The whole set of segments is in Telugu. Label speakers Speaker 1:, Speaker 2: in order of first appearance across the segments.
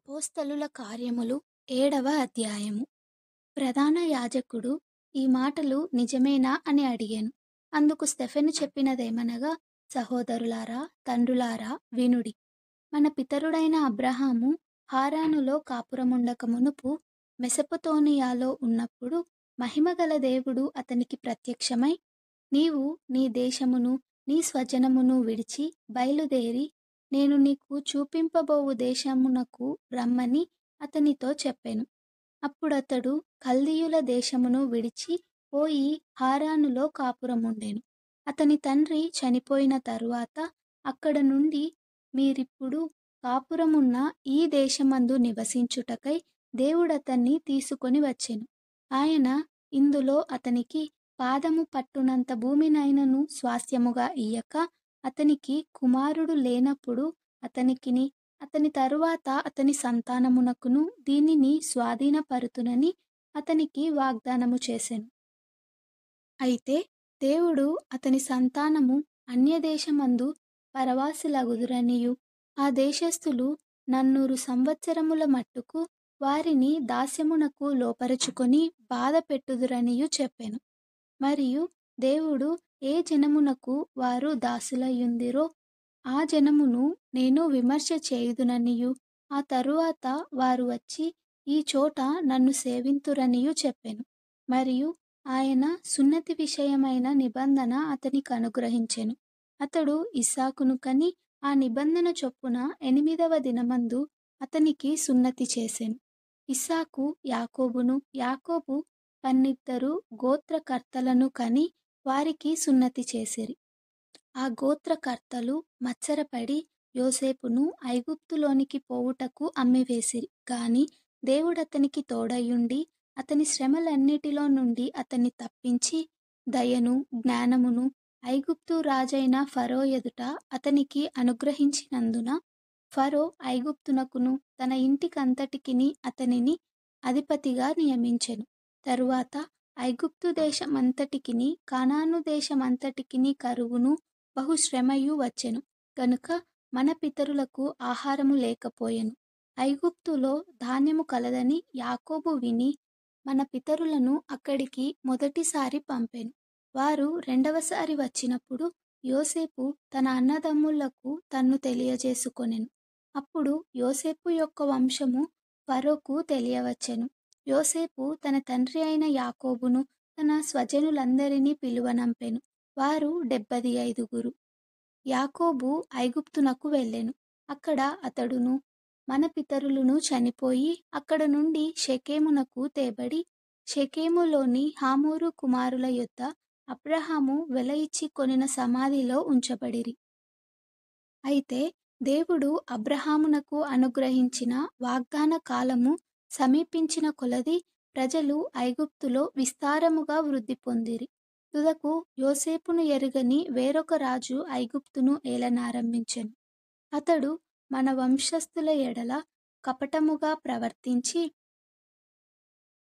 Speaker 1: అపోస్తలుల కార్యములు 7వ అధ్యాయము. ప్రధాన యాజకుడు ఈ మాటలు నిజమేనా అని అడిగాను. అందుకు స్టెఫెను చెప్పినదేమనగా, సహోదరులారా, తండ్రులారా, వినుడి. మన పితరుడైన అబ్రహాము హారానులో కాపురముండక మునుపు మెసొపొతేమియాలో ఉన్నప్పుడు మహిమగల దేవుడు అతనికి ప్రత్యక్షమై, నీవు నీ దేశమును నీ స్వజనమును విడిచి బయలుదేరి నేను నీకు చూపింపబోవు దేశమునకు రమ్మని అతనితో చెప్పెను. అప్పుడతడు కల్దీయుల దేశమును విడిచి పోయి హారానులో కాపురముండెను. అతని తండ్రి చనిపోయిన తరువాత అక్కడ నుండి మీరిప్పుడు కాపురమున్న ఈ దేశమందు నివసించుటకై దేవుడతన్ని తీసుకొని వచ్చెను. ఆయన ఇందులో అతనికి పాదము పట్టునంత భూమినైనను స్వాస్థ్యముగా ఇయ్యక, అతనికి కుమారుడు లేనప్పుడు అతనికిని అతని తరువాత అతని సంతానమునకును దీనిని స్వాధీనపరుతునని అతనికి వాగ్దానము చేసెను. అయితే దేవుడు అతని సంతానము అన్యదేశమందు పరవాసులగుదురనియు, ఆ దేశస్థులు 400 సంవత్సరముల మట్టుకు వారిని దాస్యమునకు లోపరచుకొని బాధ పెట్టుదురనియు చెప్పెను. మరియు దేవుడు ఏ జనమునకు వారు దాసులయుందిరో ఆ జనమును నేను విమర్శ చేయుదుననియు, ఆ తరువాత వారు వచ్చి ఈ చోట నన్ను సేవింతురనియు చెప్పెను. మరియు ఆయన సున్నతి విషయమైన నిబంధన అతనికి అనుగ్రహించెను. అతడు ఇస్సాకును కని ఆ నిబంధన చొప్పున 8వ దినమందు అతనికి సున్నతి చేసెను. ఇస్సాకు యాకోబును, యాకోబు 12 గోత్రకర్తలను కని వారికి సున్నతి చేసిరి. ఆ గోత్రకర్తలు మత్సరపడి యోసేపును ఐగుప్తులోనికి పోవుటకు అమ్మివేసిరి. గాని దేవుడతనికి తోడయుండి అతని శ్రమలన్నిటిలో నుండి అతన్ని తప్పించి దయను జ్ఞానమును ఐగుప్తు రాజైన ఫరో ఎదుట అతనికి అనుగ్రహించినందున ఫరో ఐగుప్తునకును తన ఇంటికంతటికిని అతనిని అధిపతిగా నియమించెను. తరువాత ఐగుప్తు దేశమంతటికిని కానాను దేశమంతటికిని కరువును బహుశ్రమయు వచ్చెను గనుక మన పితరులకు ఆహారము లేకపోయెను. ఐగుప్తులో ధాన్యము కలదని యాకోబు విని మన పితరులను అక్కడికి మొదటిసారి పంపెను. వారు రెండవసారి వచ్చినప్పుడు యోసేపు తన అన్నదమ్ములకు తన్ను తెలియజేసుకొనెను. అప్పుడు యోసేపు యొక్క వంశము ఫరోకు తెలియవచ్చెను. యోసేపు తన తండ్రి అయిన యాకోబును తన స్వజనులందరినీ పిలువనంపెను. వారు 75. యాకోబు ఐగుప్తునకు వెళ్ళెను. అక్కడ అతడును మన పితరులను చనిపోయి అక్కడ నుండి షెకెమునకు తేబడి, షెకెములోని హమోరు కుమారుల యొద్ద అబ్రహాము వెల ఇచ్చి కొనిన సమాధిలో ఉంచబడిరి. అయితే దేవుడు అబ్రహామునకు అనుగ్రహించిన వాగ్దాన కాలము సమీపించిన కొలది ప్రజలు ఐగుప్తులో విస్తారముగా వృద్ధి పొందిరి. తుదకు యోసేపును ఎరుగని వేరొక రాజు ఐగుప్తును ఏలనారంభించెను. అతడు మన వంశస్థుల ఎడల కపటముగా ప్రవర్తించి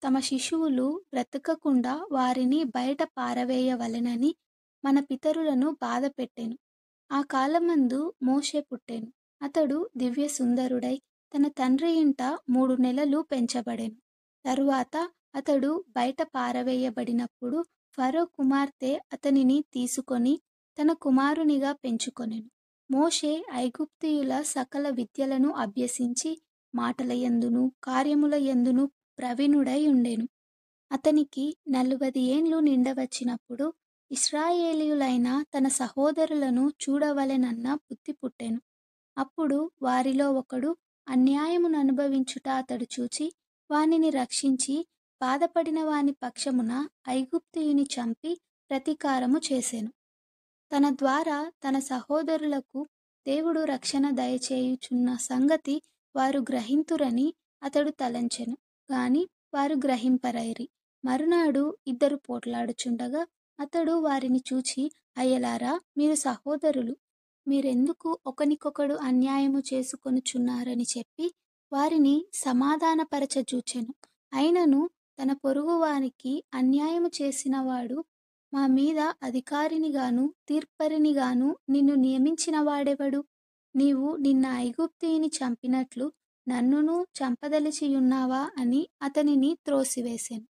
Speaker 1: తమ శిశువులు బ్రతకకుండా వారిని బయట పారవేయవలెనని మన పితరులను బాధపెట్టెను. ఆ కాలమందు మోషే పుట్టెను. అతడు దివ్య సుందరుడై తన తండ్రి ఇంట 3 నెలలు పెంచబడెను. తరువాత అతడు బయట పారవేయబడినప్పుడు ఫరో కుమార్తె అతనిని తీసుకొని తన కుమారునిగా పెంచుకొనెను. మోషే ఐగుప్తీయుల సకల విద్యలను అభ్యసించి మాటల యందును కార్యముల యందును ప్రవీణుడై ఉండెను. అతనికి 40 ఏండ్లు నిండవచ్చినప్పుడు ఇశ్రాయేలీయులైన తన సహోదరులను చూడవలెనన్న బుద్ధి పుట్టెను. అప్పుడు వారిలో ఒకడు అన్యాయముననుభవించుట అతడు చూచి వానిని రక్షించి బాధపడిన వాని పక్షమున ఐగుప్తీయుని చంపి ప్రతీకారము చేసెను. తన ద్వారా తన సహోదరులకు దేవుడు రక్షణ దయచేయుచున్న సంగతి వారు గ్రహింతురని అతడు తలంచెను. గాని వారు గ్రహింపరైరి. మరునాడు 2 పోట్లాడుచుండగా అతడు వారిని చూచి, అయ్యలారా, మీరు సహోదరులు, మీరెందుకు ఒకనికొకడు అన్యాయము చేసుకొనుచున్నారని చెప్పి వారిని సమాధానపరచజూచెను. అయినను తన పొరుగువానికి అన్యాయము చేసినవాడు మా మీద అధికారినిగాను తీర్పరినిగాను నిన్ను నియమించిన వాడెవడు? నీవు నిన్న ఐగుప్తీయుని చంపినట్లు నన్నును చంపదలిచియున్నావా అని అతనిని త్రోసివేసెను.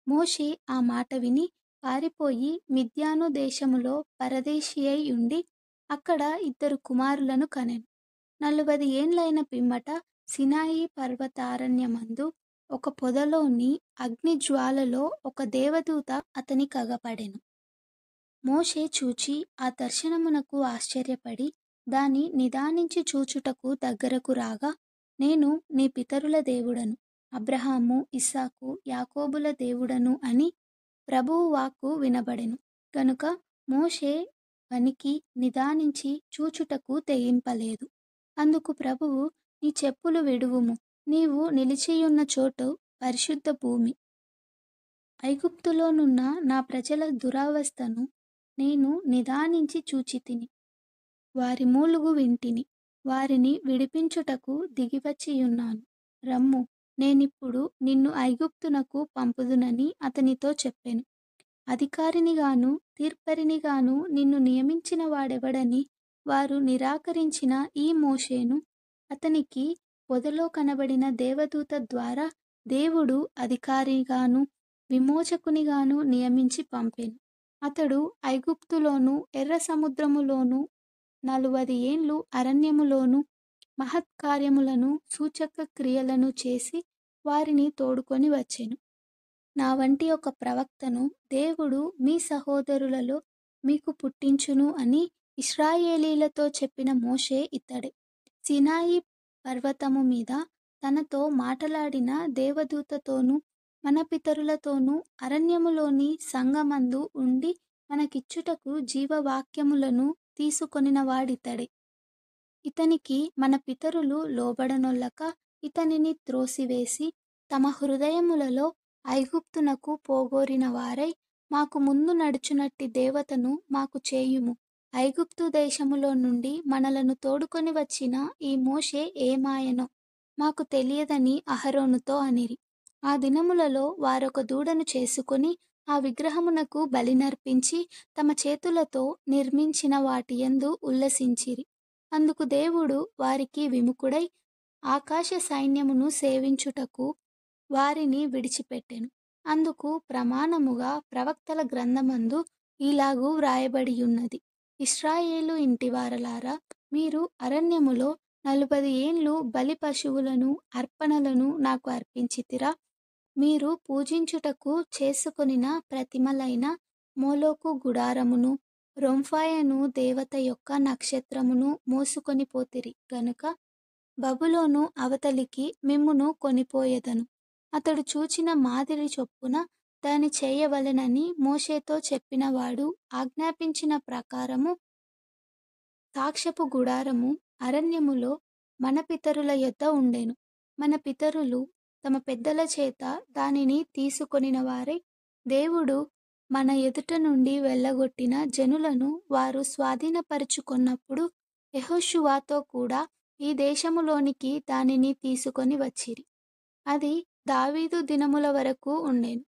Speaker 1: మోషే ఆ మాట విని పారిపోయి మిద్యాను దేశములో పరదేశియై ఉండి అక్కడ 2 కుమారులను కనెను. 40 ఏండ్లైన పిమ్మట సినాయి పర్వతారణ్యమందు ఒక పొదలోని అగ్నిజ్వాలలో ఒక దేవదూత అతని కగపడెను. మోషే చూచి ఆ దర్శనమునకు ఆశ్చర్యపడి దాని నిదానించి చూచుటకు దగ్గరకు రాగా, నేను నీ పితరుల దేవుడను, అబ్రహాము, ఇస్సాకు, యాకోబుల దేవుడను అని ప్రభువు వాక్కు వినబడెను. గనుక మోషే వణికి నిదానించి చూచుటకు తెగింపలేదు. అందుకు ప్రభువు, నీ చెప్పులు విడువుము, నీవు నిలిచియున్న చోటు పరిశుద్ధ భూమి. ఐగుప్తులోనున్న నా ప్రజల దురవస్థను నేను నిదానించి చూచితిని. వారి మూలుగు వింటిని. వారిని విడిపించుటకు దిగివచ్చియున్నాను. రమ్ము, నేనిప్పుడు నిన్ను ఐగుప్తునకు పంపుదునని అతనితో చెప్పెను. అధికారినిగాను తీర్పరినిగాను నిన్ను నియమించిన వాడెవడని వారు నిరాకరించిన ఈ మోషేను అతనికి పొదలో కనబడిన దేవదూత ద్వారా దేవుడు అధికారిగాను విమోచకునిగాను నియమించి పంపెను. అతడు ఐగుప్తులోను ఎర్ర సముద్రములోను 40 ఏండ్లు అరణ్యములోను మహత్కార్యములను సూచక క్రియలను చేసి వారిని తోడుకొని వచ్చెను. నా వంటి ఒక ప్రవక్తను దేవుడు మీ సహోదరులలో మీకు పుట్టించును అని ఇశ్రాయేలీలతో చెప్పిన మోషే ఇతడే. సినాయి పర్వతము మీద తనతో మాటలాడిన దేవదూతతోనూ మన పితరులతోనూ అరణ్యములోని సంగమందు ఉండి మనకిచ్చుటకు జీవవాక్యములను తీసుకొనినవాడితడే. ఇతనికి మన పితరులు లోబడనొల్లక ఇతనిని త్రోసివేసి తమ హృదయములలో ఐగుప్తునకు పోగోరిన వారై, మాకు ముందు నడుచునట్టి దేవతను మాకు చేయుము, ఐగుప్తు దేశములో నుండి మనలను తోడుకొని వచ్చిన ఈ మోషే ఏమాయనో మాకు తెలియదని అహరోనుతో అనిరి. ఆ దినములలో వారొక దూడను చేసుకొని ఆ విగ్రహమునకు బలినర్పించి తమ చేతులతో నిర్మించిన వాటియందు ఉల్లసించిరి. అందుకు దేవుడు వారికి విముఖుడై ఆకాశ సైన్యమును సేవించుటకు వారిని విడిచిపెట్టెను. అందుకు ప్రమాణముగా ప్రవక్తల గ్రంథమందు ఇలాగు వ్రాయబడియున్నది. ఇశ్రాయేలు ఇంటివారలారా, మీరు అరణ్యములో 40 ఏండ్లు బలి పశువులను అర్పణలను నాకు అర్పించితిరా. మీరు పూజించుటకు చేసుకొనిన ప్రతిమలైన మోలోకు గుడారమును రొంఫాయను దేవత యొక్క నక్షత్రమును మోసుకొని పోతిరి గనుక బబులోను అవతలికి మిమ్మును కొనిపోయెదను. అతడు చూచిన మాదిరి చొప్పున దాని చేయవలెనని మోషేతో చెప్పినవాడు ఆజ్ఞాపించిన ప్రకారము సాక్ష్యపు గుడారము అరణ్యములో మన పితరుల యొద్ద ఉండెను. మన పితరులు తమ పెద్దల చేత దానిని తీసుకొనిన వారై, దేవుడు మన ఎదుట నుండి వెళ్ళగొట్టిన జనులను వారు స్వాధీనపరుచుకొన్నప్పుడు యెహోషువతో కూడా ఈ దేశములోనికి దానిని తీసుకొని వచ్చిరి. అది దావీదు దినముల వరకు ఉండెను.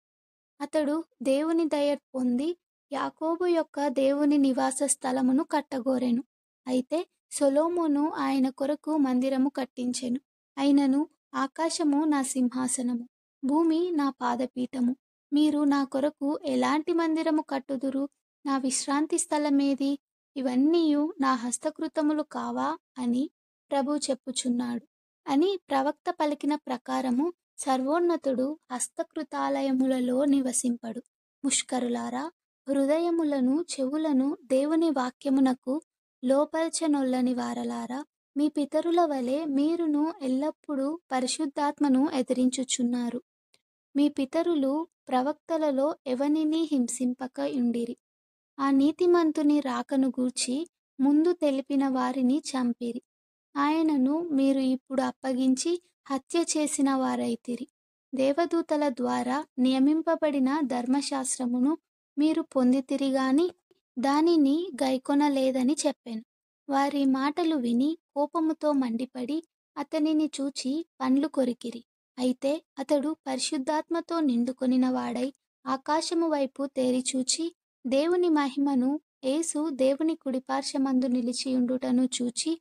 Speaker 1: అతడు దేవుని దయ పొంది యాకోబు యొక్క దేవుని నివాస స్థలమును కట్టగోరెను. అయితే సొలొమోను ఆయన కొరకు మందిరము కట్టించెను. అయినను ఆకాశము నా సింహాసనము, భూమి నా పాదపీఠము. మీరు నా కొరకు ఎలాంటి మందిరము కట్టుదురు? నా విశ్రాంతి స్థలమేది? ఇవన్నీయు నా హస్తకృతములు కావా అని ప్రభు చెప్పుచున్నాడు అని ప్రవక్త పలికిన ప్రకారము సర్వోన్నతుడు హస్తకృతాలయములలో నివసింపడు. ముష్కరులారా, హృదయములను చెవులను దేవుని వాక్యమునకు లోపరచనొల్లని వారలారా, మీ పితరుల వలె మీరును ఎల్లప్పుడూ పరిశుద్ధాత్మను ఎదిరించుచున్నారు. మీ పితరులు ప్రవక్తలలో ఎవనిని హింసింపక ఉండిరి. ఆ నీతిమంతుని రాకను గూర్చి ముందు తెలిపిన వారిని చంపిరి. ఆయనను మీరు ఇప్పుడు అప్పగించి హత్య చేసిన వారైతిరి. దేవదూతల ద్వారా నియమింపబడిన ధర్మశాస్త్రమును మీరు పొందితిరి గాని దానిని గైకొనలేదని చెప్పెను. వారి మాటలు విని కోపముతో మండిపడి అతనిని చూచి పండ్లు కొరికిరి. అయితే అతడు పరిశుద్ధాత్మతో నిండుకొనిన వాడై ఆకాశము వైపు తేరిచూచి దేవుని మహిమను, యేసు దేవుని కుడిపార్శ్వమందు నిలిచియుండుటను చూచి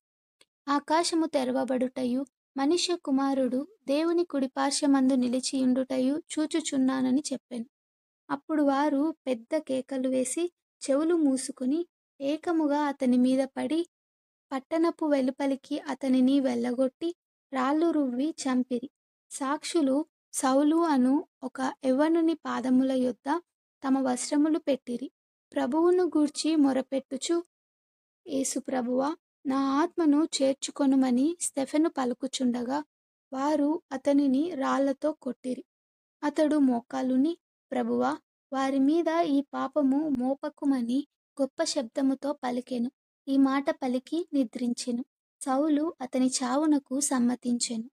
Speaker 1: ఆకాశము తెరవబడుటయు మనుష్య కుమారుడు దేవుని కుడిపార్శ్వమందు నిలిచియుండుటయు చూచుచున్నానని చెప్పెను. అప్పుడు వారు పెద్ద కేకలు వేసి చెవులు మూసుకుని ఏకముగా అతని మీద పడి పట్టణపు వెలుపలికి అతనిని వెళ్ళగొట్టి రాళ్ళు రువ్వి చంపిరి. సాక్షులు సౌలు అను ఒక యవ్వనుని పాదముల యొద్ద తమ వస్త్రములు పెట్టిరి. ప్రభువును గూర్చి మొరపెట్టుచు, యేసు ప్రభువా, నా ఆత్మను చేర్చుకొనుమని స్టెఫెను పలుకుచుండగా వారు అతనిని రాళ్లతో కొట్టిరి. అతడు మోకాలుని, ప్రభువా, వారి మీద ఈ పాపము మోపకుమని గొప్ప శబ్దముతో పలికెను. ఈ మాట పలికి నిద్రించెను. సౌలు అతని చావునకు సమ్మతించెను.